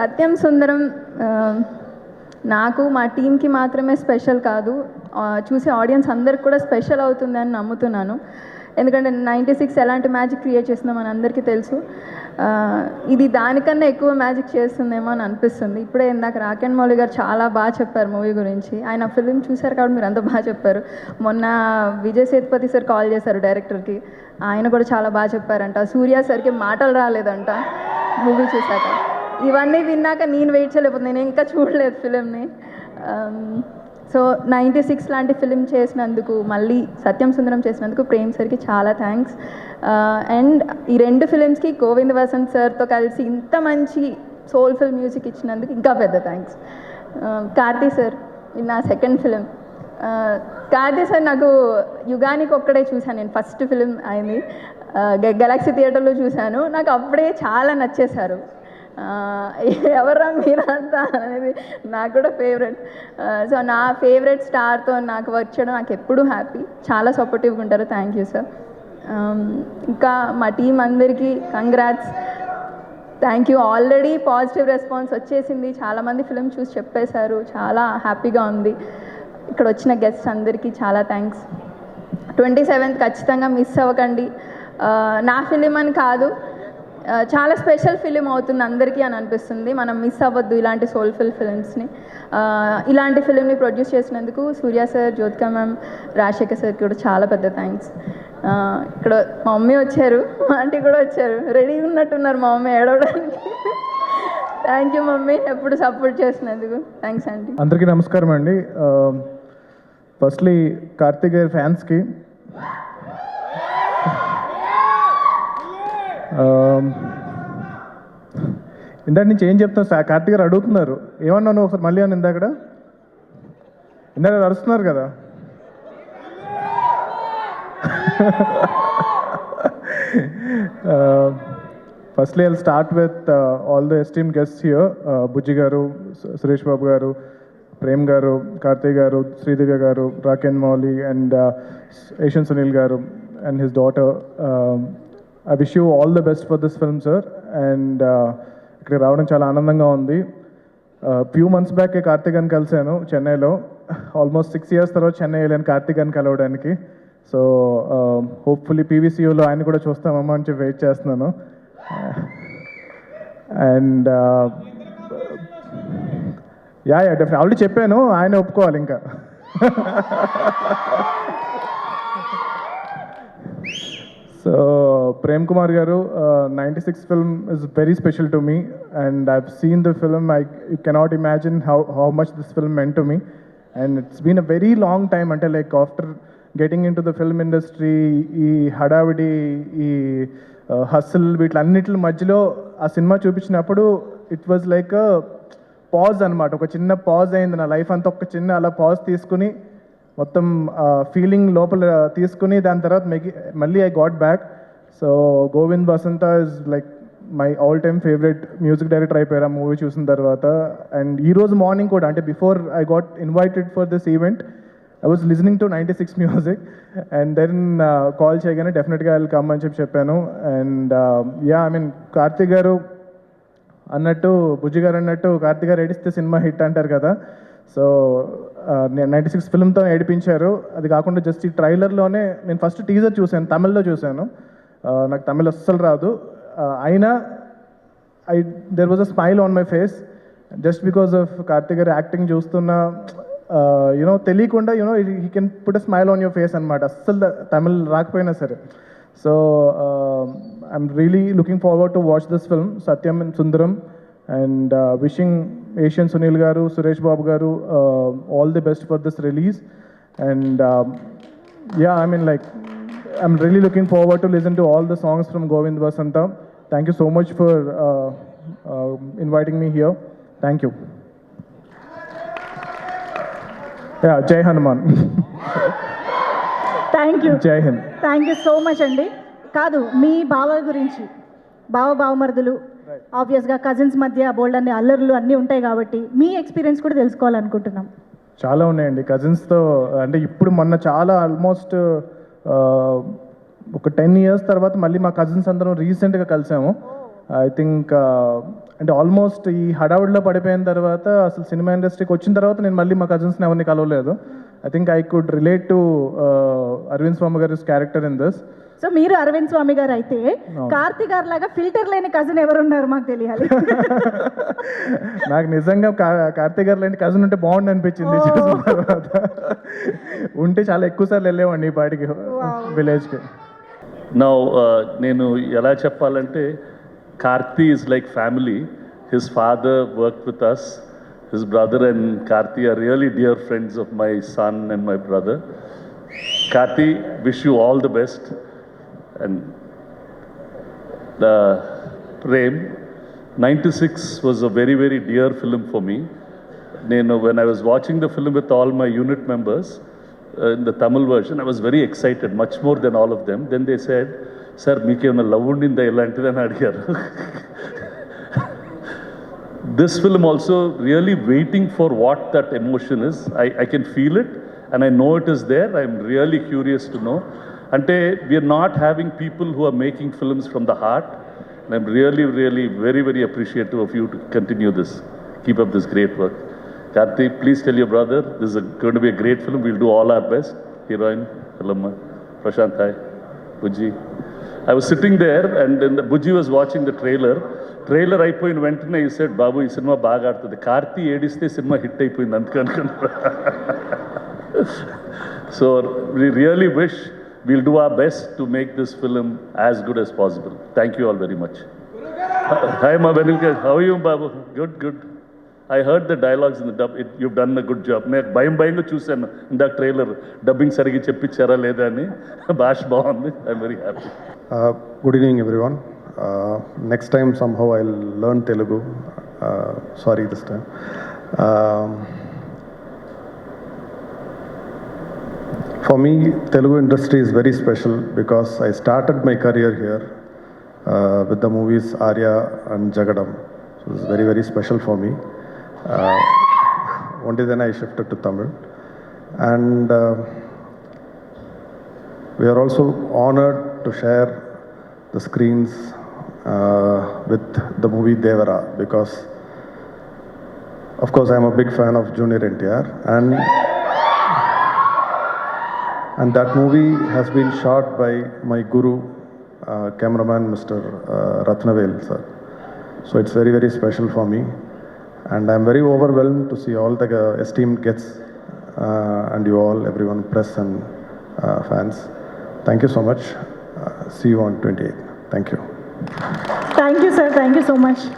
సత్యం సుందరం నాకు మా టీంకి మాత్రమే స్పెషల్ కాదు, చూసే ఆడియన్స్ అందరికి కూడా స్పెషల్ అవుతుందని నమ్ముతున్నాను. ఎందుకంటే 96 ఎలాంటి మ్యాజిక్ క్రియేట్ చేస్తుందో మన అందరికీ తెలుసు. ఇది దానికన్నా ఎక్కువ మ్యాజిక్ చేస్తుందేమో అని అనిపిస్తుంది. ఇప్పుడే ఇందాక రాకెన్ మౌలి గారు చాలా బాగా చెప్పారు మూవీ గురించి. ఆయన ఫిలిం చూశారు కాబట్టి మీరు అంత బాగా చెప్పారు. మొన్న విజయ్ సేతుపతి సార్ కాల్ చేశారు డైరెక్టర్కి, ఆయన కూడా చాలా బాగా చెప్పారంట. సూర్య సార్కి మాటలు రాలేదంట మూవీ చూశాక. ఇవన్నీ విన్నాక నేను వెయిట్ చేయలేకపోతుంది, నేను ఇంకా చూడలేదు ఫిలింని. సో 96 లాంటి ఫిలిం చేసినందుకు, మళ్ళీ సత్యం సుందరం చేసినందుకు ప్రేమ్ సార్కి చాలా థ్యాంక్స్. అండ్ ఈ 2 ఫిలిమ్స్కి గోవింద్ వసంత్ సార్తో కలిసి ఇంత మంచి సోల్ఫుల్ మ్యూజిక్ ఇచ్చినందుకు ఇంకా పెద్ద థ్యాంక్స్. కార్తీ సార్, ఇది నా సెకండ్ ఫిలిం. కార్తీ సార్ నాకు యుగానికి ఒక్కడే చూశాను నేను, ఫస్ట్ ఫిలిం అయింది గెలాక్సీ థియేటర్లో చూశాను. నాకు అప్పుడే చాలా నచ్చేశారు. ఎవరా మీరంతా అనేది నాకు కూడా ఫేవరెట్. సో నా ఫేవరెట్ స్టార్తో నాకు వర్క్ చేయడం నాకు ఎప్పుడూ హ్యాపీ. చాలా సపోర్టివ్గా ఉంటారు. Thank you sir. ఇంకా మా టీం అందరికీ congrats, thank you. Already positive response వచ్చేసింది, చాలామంది ఫిలిం చూసి చెప్పేశారు, చాలా హ్యాపీగా ఉంది. ఇక్కడ వచ్చిన గెస్ట్స్ అందరికీ చాలా థ్యాంక్స్. 27th ఖచ్చితంగా మిస్ అవ్వకండి. నా ఫిలిం అని కాదు, చాలా స్పెషల్ ఫిలిం అవుతుంది అందరికీ అని అనిపిస్తుంది. మనం మిస్ అవ్వద్దు ఇలాంటి సోల్ఫుల్ ఫిలిమ్స్ని. ఇలాంటి ఫిలింని ప్రొడ్యూస్ చేసినందుకు సూర్య సార్, జ్యోతిక మ్యామ్, రాజశేఖర్ సార్కి కూడా చాలా పెద్ద థ్యాంక్స్. ఇక్కడ మా మమ్మీ వచ్చారు, మా ఆంటీ కూడా వచ్చారు, రెడీగా ఉన్నట్టున్నారు మా మమ్మీ ఏడవడానికి. థ్యాంక్ యూ మమ్మీ, ఎప్పుడు సపోర్ట్ చేసినందుకు. Thanks aunty. అందరికీ నమస్కారం అండి. ఫస్ట్లీ కార్తీక్ గారి ఫ్యాన్స్కి ఇందాక నుంచి ఏం చెప్తాను సార్, కార్తీక్ గారు అడుగుతున్నారు ఏమన్నాను ఒకసారి మళ్ళీ అని. ఇందాక అరుస్తున్నారు కదా. Firstly I'll start with all the esteemed guests here. Bujji గారు, సురేష్ బాబు గారు, ప్రేమ్ గారు, కార్తీక్ గారు, శ్రీదివ్య గారు, రాకెన్ మౌలి అండ్ ఏషియన్ సునీల్ గారు and his daughter. I wish you all the best for this film, sir. And ఇక్కడ రావడం చాలా ఆనందంగా ఉంది. ఫ్యూ మంత్స్ బ్యాక్ కార్తీక్ అని కలిశాను చెన్నైలో. ఆల్మోస్ట్ 6 years తర్వాత చెన్నై వెళ్ళాను కార్తీక్ అని కలవడానికి. సో హోప్ఫుల్లీ పీవీసీయూలో ఆయన కూడా చూస్తామమ్మా అని చెప్పి వెయిట్ చేస్తున్నాను. అండ్ డెఫినెట్ ఆల్రెడీ చెప్పాను, ఆయన ఒప్పుకోవాలి ఇంకా. So Prem Kumar garu, 96 film is very special to me, and I've seen the film. You cannot imagine how much this film meant to me, and it's been a very long time until like after getting into the film industry, ee hadavidi, ee hustle వీట్లన్నిటి మధ్యలో ఆ cinema చూపించినప్పుడు it was like a pause అన్నమాట. ఒక చిన్న pause అయింది నా life అంతా. ఒక చిన్న అలా పాజ్ తీసుకుని మొత్తం ఫీలింగ్ లోపల తీసుకుని దాని తర్వాత మళ్ళీ I got back. So Govind Vasantha is like my all time favourite music director అయిపోయారు ఆ మూవీ చూసిన తర్వాత. అండ్ ఈరోజు మార్నింగ్ కూడా, అంటే before I got invited for this event, I was listening to 96 music and then call చేయగానే డెఫినెట్గా ఐ విల్ కమ్ అని చెప్పాను. అండ్ ఐ మీన్ కార్తీక్ గారు అన్నట్టు, బుజ్జి గారు అన్నట్టు, కార్తీక్ గారు ఏడిస్తే సినిమా హిట్ అంటారు కదా. సో నేను 96 ఫిల్మ్తో ఏడిపించారు. అది కాకుండా జస్ట్ ఈ ట్రైలర్లోనే నేను ఫస్ట్ టీజర్ చూశాను, తమిళ్లో చూశాను. నాకు తమిళ్ అస్సలు రాదు. అయినా there was a smile on my face just because of Karthik గారి యాక్టింగ్ చూస్తున్న, తెలియకుండా he can put a smile on your face అనమాట, అస్సలు తమిళ్ రాకపోయినా సరే. So I'm really looking forward to watch this film Satyam Sundaram. And wishing Asian Sunil garu, Suresh Babu garu all the best for this release. And I mean like I'm really looking forward to listen to all the songs from Govind Vasanta. Thank you so much for inviting me here. Thank you. Jai Hanuman. Thank you. Jai Hind. Thank you so much andi. Kaadu మీ బావ గురించి, బావమరుదులు, ఆబ్వియస్గా cousins మధ్య బోల్డ్ అన్ని అల్లర్లు అన్నీ ఉంటాయి కాబట్టి మీ experience కూడా తెలుసుకోవాలనుకుంటున్నాం. చాలా ఉన్నాయండి కజిన్స్తో. అంటే ఇప్పుడు మొన్న చాలా ఆల్మోస్ట్ ఒక 10 years తర్వాత మళ్ళీ మా కజిన్స్ అందరం రీసెంట్గా కలిసాము. ఐ థింక్ అంటే ఆల్మోస్ట్ ఈ హడావుడిలో పడిపోయిన తర్వాత అసలు సినిమా ఇండస్ట్రీకి వచ్చిన తర్వాత నేను మళ్ళీ మా కజిన్స్ని ఎవరిని కలవలేదు. I think I could relate to Arvind Swamy గారి క్యారెక్టర్ ఇన్ దిస్. సో మీరు అరవింద్ స్వామి గారు అయితే కార్తీ గారు లాగా ఫిల్టర్ లేని కజిన్ ఎవరున్నారు మాకు తెలియాలి. నాకు నిజంగా కార్తీక్ గారు లాంటి కజిన్ ఉంటే బాగుండు అనిపించింది చూసిన తర్వాత. ఉంటే చాలా ఎక్కువ సార్లు వెళ్ళేవాడిని ఈ పాటికి విలేజ్కి. నౌ నేను ఎలా చెప్పాలంటే Karthi is like family. His father work with us. His brother and Karthi are really dear friends of my son and my brother. Karthi, wish you all the best. And Prem, 96 was a very, very dear film for me. When I was watching the film with all my unit members in the Tamil version, I was very excited, much more than all of them. Then they said, "Sir, meeke emna love undinda illantidani adigaru." This film also really waiting for what that emotion is. I can feel it. And I know it is there. I'm really curious to know. Ante, we are not having people who are making films from the heart. And I'm really, really very, very appreciative of you to continue this. Keep up this great work. Karthi, please tell your brother, this is going to be a great film. We'll do all our best. Heroine, Alamma, Prashant, hi, Bujji. I was sitting there and then Bujji was watching the trailer. Trailer అయిపోయిన వెంటనే he said, బాబు ఈ cinema బాగా ఆడుతుంది. కార్తీ ఏడిస్తే cinema hit అయిపోయింది అందుకనుకున్నా. So we really wish we'll do our best to make this film as good as possible. Thank you all very much. Hi, Ma Benilka. How are you, Babu? Good, good. I heard the dialogues in the dub. You've done a good job. నేను భయంగా చూశాను ఇందాక trailer dubbing సరిగ్గా చెప్పించారా లేదా అని. భాష బాగుంది. I'm very happy. Good evening, everyone. Next time somehow I'll learn Telugu. Sorry this time. For me, Telugu industry is very special because I started my career here with the movies Arya and Jagadam. So it's very, very special for me. Only then I shifted to Tamil. And we are also honored to share the screens with the movie Devara because, of course, I am a big fan of Junior NTR. And that movie has been shot by my guru, cameraman Mr. Ratnavel sir. So it's very, very special for me. And I'm very overwhelmed to see all the esteemed guests and you all, everyone, press and fans. Thank you so much. See you on 28th. Thank you. Thank you sir, thank you so much.